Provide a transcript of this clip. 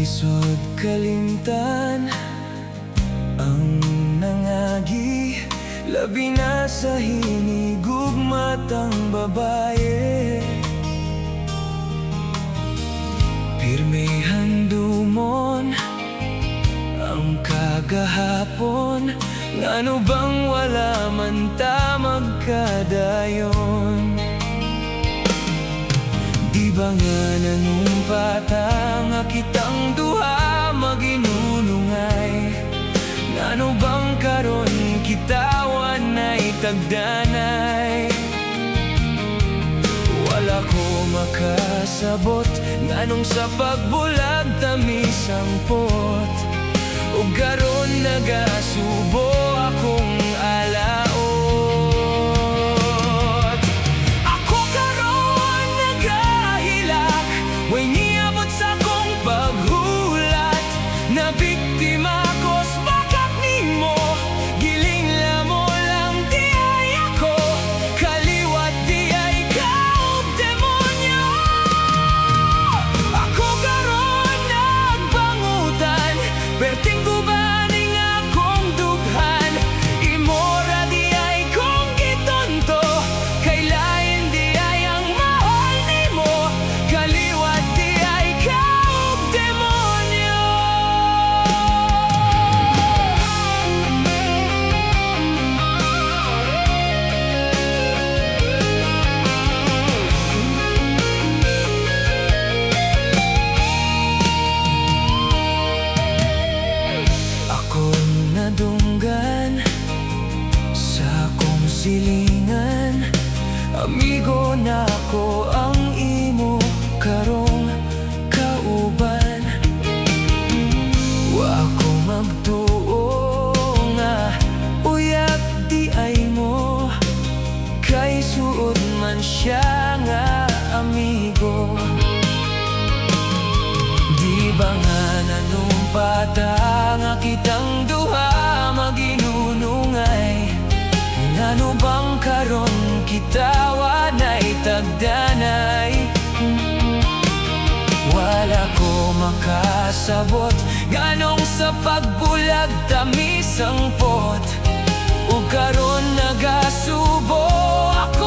Lisod kalimtan ang nangagi, labi na sa hinigugmatang babae. Pirmehan dumon ang kagahapon, ngano bang wala man ta magkadayon? Di ba nga nanumpata nga kitang duha maginunungay, ngano bang karon kitawan na'y tagdanay? Wala ko makasabot nganong sa pagbulag tamis ang pot, ug karon nagasubo akong alaot. Ako karon nagahilak, way niabot sa kong paghulat, na biktima ko sa bakak nimo. Giling lamo lang di ay ako, kaliwat di ay ikaw, demonyo. Ako karon nagbangutan, perting guban ing akong dughan. Imora di ay kong gitonto, kay lain di ay ang mahal nimo, kaliwat di ay ikaw, demonyo. Ako nadunggan sa akong silingan, amigo na ako ang imo karong kauban. Wa ako magtuo nga uyab di ay mo, kay suod man siya nga amigo. Di ba nga nanumpata nga kitang duha maginunungay, ngano bang karon kitawan ay tagdanay? Wala ko makasabot nganong sa pagbulag tamis ang pot, ug karon nagasubo ako